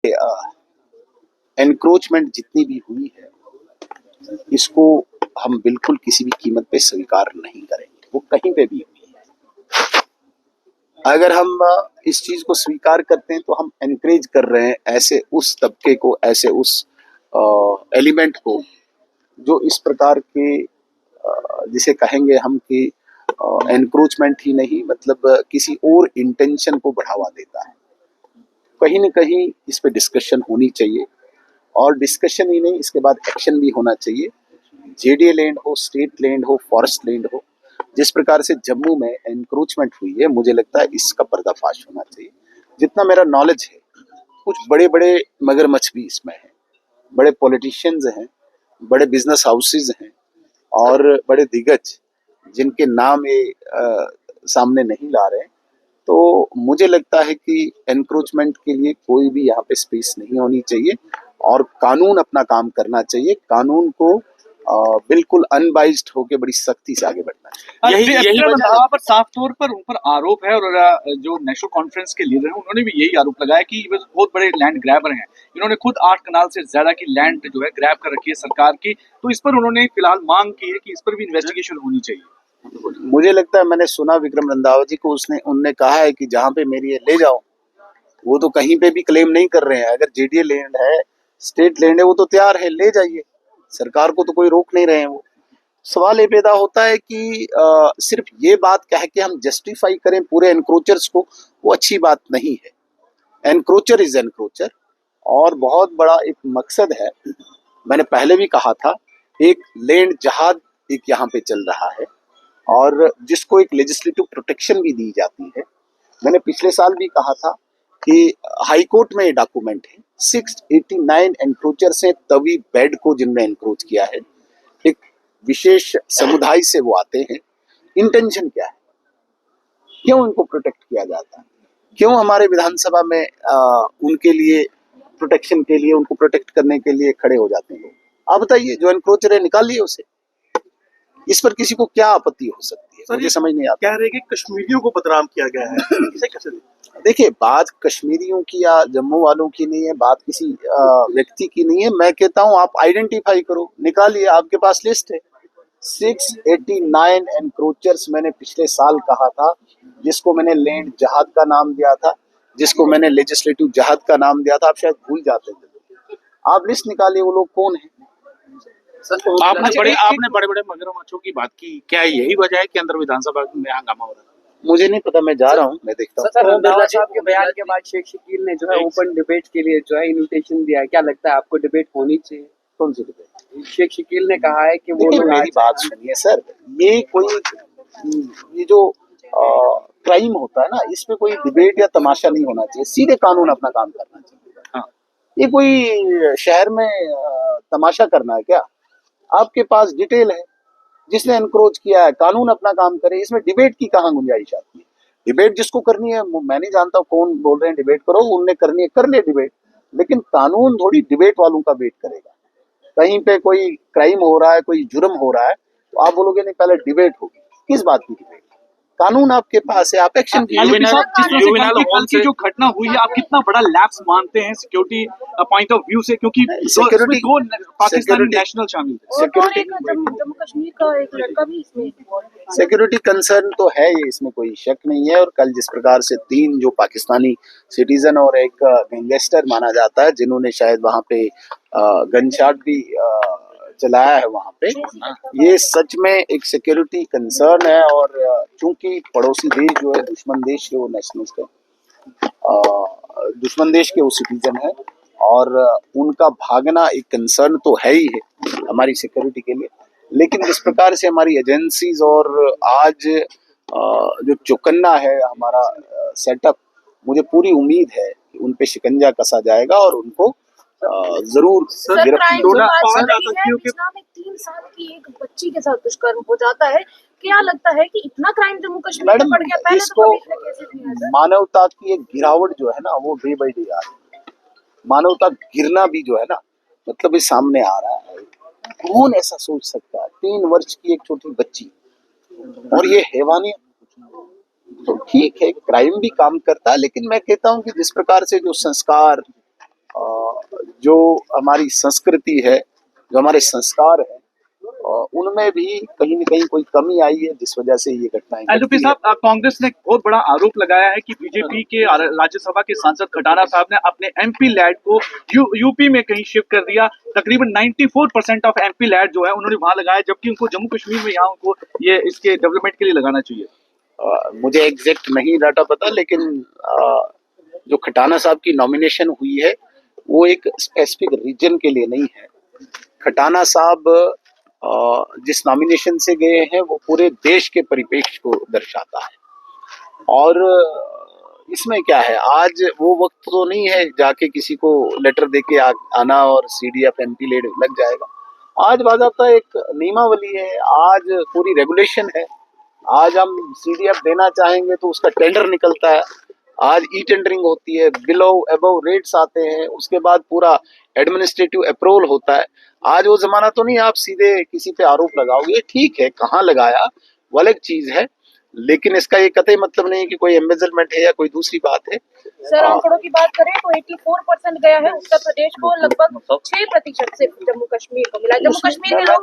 Encroachment जितनी भी हुई है, इसको हम बिल्कुल किसी भी कीमत पे स्वीकार नहीं करेंगे, वो कहीं पे भी हुई है। अगर हम इस चीज को स्वीकार करते हैं तो हम एनकरेज कर रहे हैं ऐसे उस तबके को, ऐसे उस एलिमेंट को जो इस प्रकार के जिसे कहेंगे हम कि एनक्रोचमेंट ही नहीं, मतलब किसी और इंटेंशन को बढ़ावा देता है। कहीं न कहीं इस पे डिस्कशन होनी चाहिए, और डिस्कशन ही नहीं, इसके बाद एक्शन भी होना चाहिए। जेडीए लैंड हो, स्टेट लैंड हो, फॉरेस्ट लैंड हो, जिस प्रकार से जम्मू में एनक्रोचमेंट हुई है, मुझे लगता है इसका पर्दाफाश होना चाहिए। जितना मेरा नॉलेज है, कुछ बड़े बड़े मगरमच्छ भी इसमें हैं, बड़े पॉलिटिशियंस हैं, बड़े बिजनेस हाउसेज हैं और बड़े दिग्गज जिनके नाम ये सामने नहीं ला रहे हैं। तो मुझे लगता है कि एनक्रोचमेंट के लिए कोई भी यहाँ पे स्पेस नहीं होनी चाहिए, और कानून अपना काम करना चाहिए। कानून को बिल्कुल अनबाइज्ड होकर बड़ी सख्ती से आगे बढ़ना चाहिए। यही वजह पर साफ तौर पर उन पर आरोप है, और जो नेशनल कॉन्फ्रेंस के लीडर हैं उन्होंने भी यही आरोप लगाया कि वे बहुत बड़े लैंड ग्रैबर हैं। इन्होंने खुद 8 कनाल से ज्यादा की लैंड जो है ग्रैब कर रखी है सरकार की। तो इस पर उन्होंने फिलहाल मांग की है कि इस पर भी इन्वेस्टिगेशन होनी चाहिए। मुझे लगता है, मैंने सुना विक्रम रंधावा जी को, उनने कहा है कि जहां पे मेरी है ले जाओ। वो तो कहीं पे भी क्लेम नहीं कर रहे हैं। अगर जेडीए लैंड है, स्टेट लैंड है, वो तो तैयार है, ले जाइए। सरकार को तो कोई रोक नहीं रहे हैं। वो सवाल ये पैदा होता है कि सिर्फ ये बात कह के हम जस्टिफाई करें पूरे एनक्रोचर्स को, वो अच्छी बात नहीं है। एनक्रोचर इज एनक्रोचर, और बहुत बड़ा एक मकसद है। मैंने पहले भी कहा था, एक लैंड जहाद एक यहाँ पे चल रहा है, और जिसको एक लेजिस्लेटिव प्रोटेक्शन भी दी जाती है। मैंने पिछले साल भी कहा था कि हाई कोर्ट में ये डॉक्यूमेंट है, 689 एनक्रोचर्स हैं तवी बेड को जिनने एनक्रोच किया है। एक विशेष समुदाय से वो आते हैं। इंटेंशन क्या है, क्यों इनको प्रोटेक्ट किया जाता है, क्यों हमारे विधानसभा में उनके लिए प्रोटेक्शन के लिए, उनको प्रोटेक्ट करने के लिए खड़े हो जाते हैं लोग। आप बताइए, जो एनक्रोचर है निकालिए उसे। इस पर किसी को क्या आपत्ति हो सकती है, मुझे समझ नहीं आता। कह रहे हैं कि कश्मीरियों को बदनाम किया गया है, इसे कैसे? देखिए, बात कश्मीरियों की या जम्मू वालों की नहीं है, बात किसी व्यक्ति की नहीं है। मैं कहता हूं आप आइडेंटिफाई करो, निकालिए, आपके पास लिस्ट है। 689 एनक्रोचर्स मैंने पिछले साल कहा था, जिसको मैंने लैंड जहाद का नाम दिया था, जिसको मैंने लेजिस्लेटिव जहाद का नाम दिया था। आप शायद भूल जाते थे। आप लिस्ट निकालिए, वो लोग कौन है। आपने बड़े बड़े मगरमच्छों की बात की, क्या यही वजह है कि अंदर विधानसभा में हंगामा हो रहा है? मुझे नहीं पता, मैं जा रहा हूँ, मैं देखता हूँ। सर, बिरला साहब के बयान के बाद शेख शकील ने जो है ओपन डिबेट के लिए जो है इन्विटेशन दिया है। क्या लगता है आपको डिबेट होनी चाहिए? कौन सी डिबेट? शेख शकील ने कहा है कि वो मेरी बात सुनिए सर, ये जो क्राइम होता है ना, इसमें कोई डिबेट या तमाशा नहीं होना चाहिए। सीधे कानून अपना काम करना चाहिए। हाँ। ये कोई शहर में तमाशा करना है क्या? आपके पास डिटेल है, जिसने एनक्रोच किया है, कानून अपना काम करे। इसमें डिबेट की कहाँ गुंजाइश आती है? डिबेट जिसको करनी है, मैं नहीं जानता कौन बोल रहे हैं डिबेट करो, उनने करनी है कर ले डिबेट, लेकिन कानून थोड़ी डिबेट वालों का वेट करेगा। कहीं पे कोई क्राइम हो रहा है, कोई जुर्म हो रहा है, तो आप बोलोगे नहीं पहले डिबेट होगी। किस बात की डिबेट? कानून आपके पास है, आप एक्शन कीजिए। कल की जो घटना हुई है, आप कितना बड़ा लैप्स मानते हैं सिक्योरिटी पॉइंट ऑफ व्यू से? क्योंकि सिक्योरिटी दो पाकिस्तानी नेशनल शामिल थे। जम्मू कश्मीर का एक लड़का भी इसमें सिक्योरिटी कंसर्न तो है ये, इसमें कोई शक नहीं है। और कल जिस प्रकार से 3 जो पाकिस्तानी सिटीजन और एक गैंगस्टर माना जाता है, जिन्होंने शायद वहां पे गनशॉट भी चलाया है वहां पे, ये सच में एक सिक्योरिटी कंसर्न है। और चूंकि पड़ोसी देश जो है दुश्मन देश के वो नेशनलिस्ट है, दुश्मन देश के वो सिटीजन है, और उनका भागना एक कंसर्न तो है ही है हमारी सिक्योरिटी के लिए। लेकिन जिस प्रकार से हमारी एजेंसीज और आज जो चौकन्ना है हमारा सेटअप, मुझे पूरी उम्मीद है कि उन पे शिकंजा कसा जाएगा और उनको जरूर गिरफ्तार। 3 साल की एक बच्ची के साथ दुष्कर्म हो जाता है। क्या लगता है कि इतना क्राइम जम्मू कश्मीर में बढ़ गया? पहले इसको मानवता की एक गिरावट जो है ना, वो डे बाई डे आ रही है। मानवता गिरना भी जो है ना, मतलब ये सामने आ रहा है। कौन ऐसा सोच सकता है? 3 वर्ष की एक छोटी बच्ची, और ये हैवानियत। तो ठीक है, क्राइम भी काम करता है, लेकिन मैं कहता हूं कि जिस प्रकार से जो संस्कार जो हमारी संस्कृति है, जो हमारे संस्कार है, उनमें भी कहीं न कहीं कोई कमी आई है, जिस वजह से ये घटनाएं एलओपी घटती हैं। साहब, कांग्रेस ने बहुत बड़ा आरोप लगाया है कि बीजेपी के राज्यसभा के सांसद खटाना साहब ने अपने एमपी लैड को यूपी में कहीं शिफ्ट कर दिया। तकरीबन 94% ऑफ एमपी लैड जो है उन्होंने वहां लगाया, जबकि उनको जम्मू कश्मीर में यहाँ उनको ये इसके डेवलपमेंट के लिए लगाना चाहिए। मुझे एग्जैक्ट नहीं डाटा पता, लेकिन जो खटाना साहब की नॉमिनेशन हुई है वो एक स्पेसिफिक रीजन के लिए नहीं है। खटाना साहब जिस नॉमिनेशन से गए हैं वो पूरे देश के परिप्रेक्ष्य को दर्शाता है। और इसमें क्या है, आज वो वक्त तो नहीं है जाके किसी को लेटर देके आना और सीडीएफ एमपी लेड लग जाएगा। आज बाज़ाब्ता एक नियमावली है, आज पूरी रेगुलेशन है। आज हम सीडीएफ देना चाहेंगे तो उसका टेंडर निकलता है, आज ई टेंडरिंग होती है, बिलो अबव रेट्स आते हैं, उसके बाद पूरा एडमिनिस्ट्रेटिव अप्रूवल होता है। आज वो जमाना तो नहीं आप सीधे किसी पे आरोप लगाओगे। ठीक है, कहाँ लगाया वो अलग चीज है, लेकिन इसका ये कतई मतलब नहीं कि कोई एम्बेजलमेंट है या कोई दूसरी बात है। सर, आंकड़ों की बात करें तो 84% गया है उत्तर प्रदेश को, लगभग 6% सिर्फ जम्मू कश्मीर को मिला। जम्मू कश्मीर के लोग